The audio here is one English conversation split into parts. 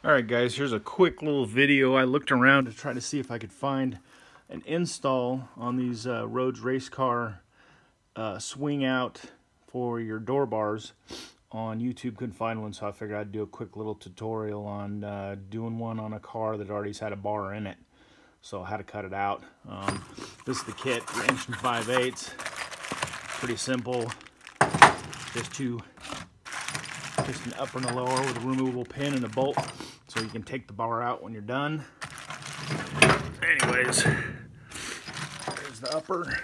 Alright guys, here's a quick little video. I looked around to try to see if I could find an install on these Rhodes race car swing out for your door bars. On YouTube couldn't find one, so I figured I'd do a quick little tutorial on doing one on a car that already had a bar in it. So how to cut it out. This is the kit, 1 5/8 inches. Pretty simple. Just an upper and a lower with a removable pin and a bolt, so you can take the bar out when you're done. Anyways, there's the upper,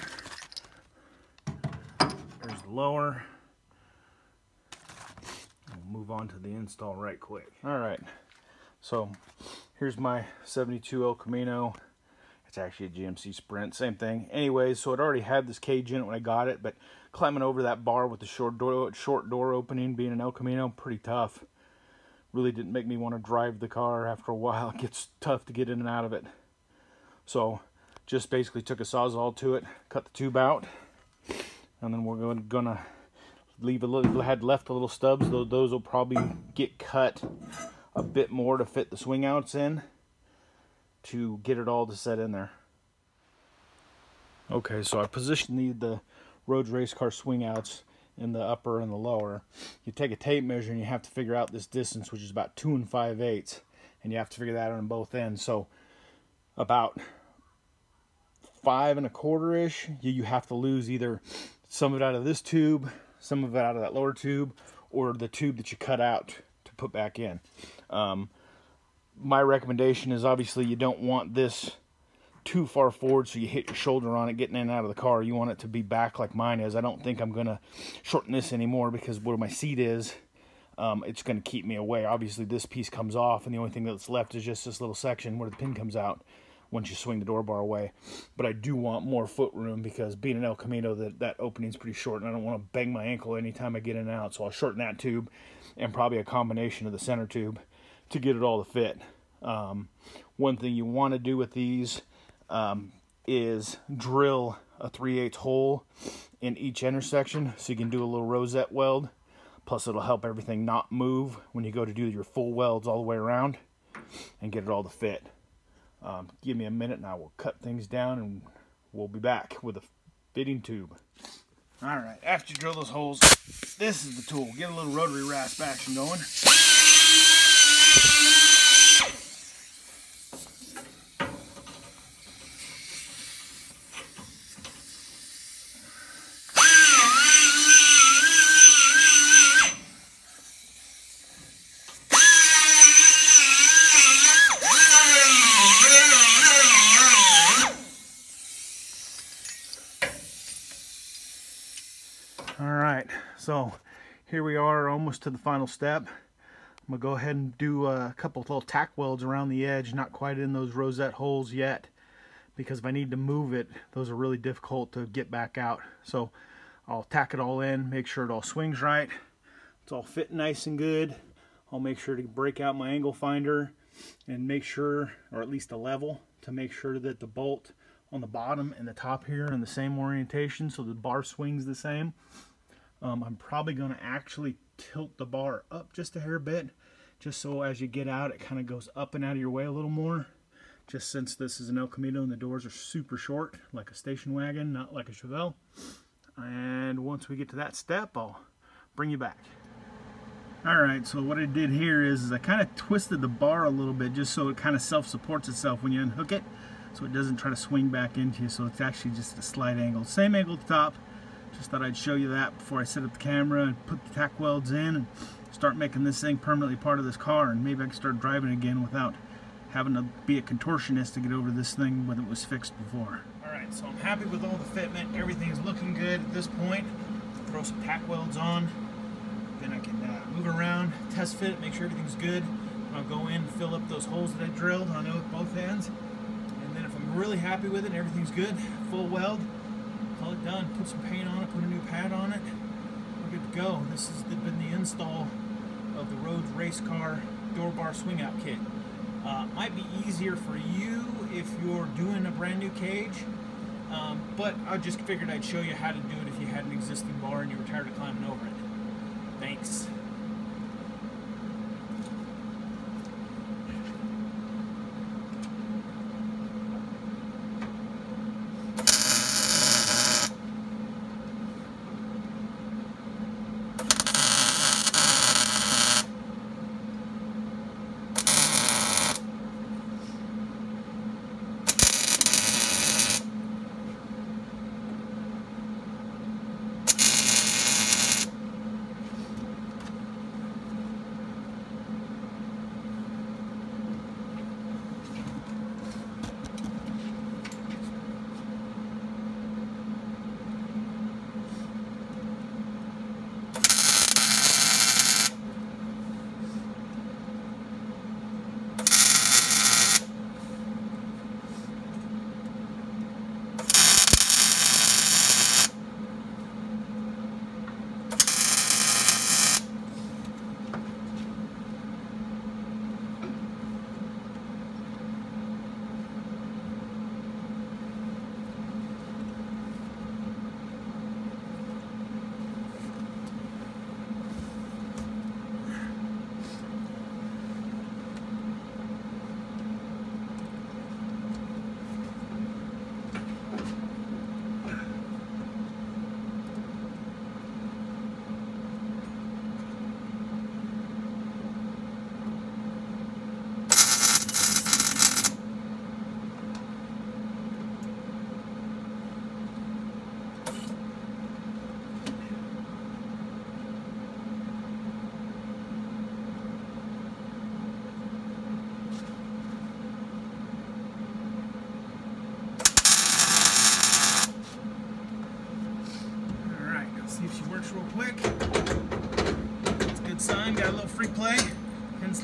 there's the lower. We'll move on to the install right quick. Alright, so here's my 72 El Camino. It's actually a GMC Sprint, same thing. Anyways, so it already had this cage in it when I got it, but climbing over that bar with the short door opening, being an El Camino, pretty tough. Really didn't make me want to drive the car. After a while, it gets tough to get in and out of it. So just basically took a Sawzall to it, cut the tube out, and then we're gonna leave a little, had left a little stubs. Those will probably get cut a bit more to fit the swing outs in, to get it all to set in there. Okay, so I positioned the Rhodes race car swing outs in the upper and the lower. You take a tape measure and you have to figure out this distance, which is about 2 5/8, and you have to figure that out on both ends. So about 5 1/4-ish, you have to lose either some of it out of this tube, some of it out of that lower tube, or the tube that you cut out to put back in. My recommendation is obviously you don't want this too far forward so you hit your shoulder on it getting in and out of the car. You want it to be back like mine is. I don't think I'm going to shorten this anymore because where my seat is, it's going to keep me away. Obviously this piece comes off and the only thing that's left is just this little section where the pin comes out once you swing the door bar away. But I do want more foot room because being an El Camino, that opening's pretty short and I don't want to bang my ankle anytime I get in and out. So I'll shorten that tube and probably a combination of the center tube to get it all to fit. One thing you want to do with these is drill a 3/8 hole in each intersection so you can do a little rosette weld. Plus it'll help everything not move when you go to do your full welds all the way around and get it all to fit. Give me a minute and I will cut things down and we'll be back with a fitting tube. Alright, after you drill those holes, this is the tool. Get a little rotary rasp action going. Alright, so here we are almost to the final step. I'm going to go ahead and do a couple of little tack welds around the edge, not quite in those rosette holes yet, because if I need to move it, those are really difficult to get back out. So I'll tack it all in, make sure it all swings right, it's all fit nice and good. I'll make sure to break out my angle finder and make sure, or at least a level, to make sure that the bolt on the bottom and the top here are in the same orientation so the bar swings the same. I'm probably going to actually tilt the bar up just a hair bit, just so as you get out it kind of goes up and out of your way a little more, just since this is an El Camino and the doors are super short like a station wagon, not like a Chevelle. And once we get to that step, I'll bring you back. Alright, so what I did here is I kind of twisted the bar a little bit just so it kind of self-supports itself when you unhook it, so it doesn't try to swing back into you. So it's actually just a slight angle. Same angle at the top. Just thought I'd show you that before I set up the camera and put the tack welds in and start making this thing permanently part of this car, and maybe I can start driving again without having to be a contortionist to get over this thing when it was fixed before. Alright, so I'm happy with all the fitment. Everything's looking good at this point. Throw some tack welds on. Then I can move around, test fit it, make sure everything's good. I'll go in and fill up those holes that I drilled on it with both ends. And then if I'm really happy with it and everything's good, full weld, call it done. Put some paint on it, put a new pad on it. We're good to go. This has been the install of the Rhodes race car door bar swing out kit. Might be easier for you if you're doing a brand new cage, but I just figured I'd show you how to do it if you had an existing bar and you were tired of climbing over it. Thanks.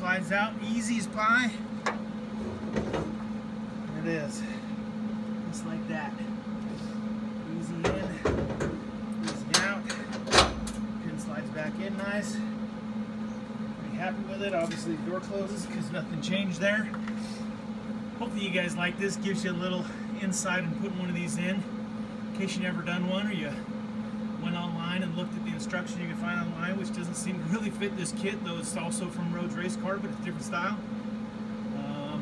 slides out easy as pie. There it is. Just like that. Easy in, easy out. Pin slides back in nice. Pretty happy with it. Obviously the door closes because nothing changed there. Hopefully you guys like this. Gives you a little insight in putting one of these in case you never done one or you went online and looked at the instructions you can find online, which doesn't seem to really fit this kit, though it's also from Rhodes Race Car, but it's a different style. Hope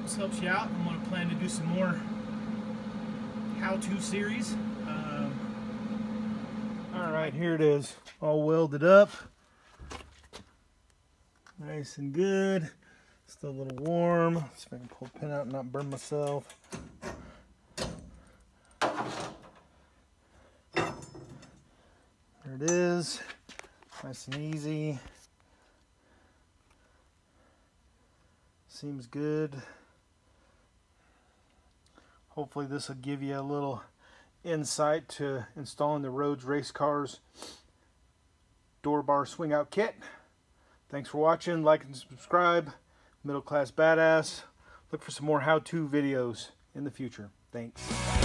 this helps you out. I'm going to plan to do some more how-to series. Alright, here it is, all welded up. Nice and good. Still a little warm. Let's see if I can pull the pin out and not burn myself. There it is. Nice and easy. Seems good. Hopefully this will give you a little insight to installing the Rhodes Race Cars door bar swing out kit. Thanks for watching. Like and subscribe. Middle Class Badass. Look for some more how-to videos in the future. Thanks.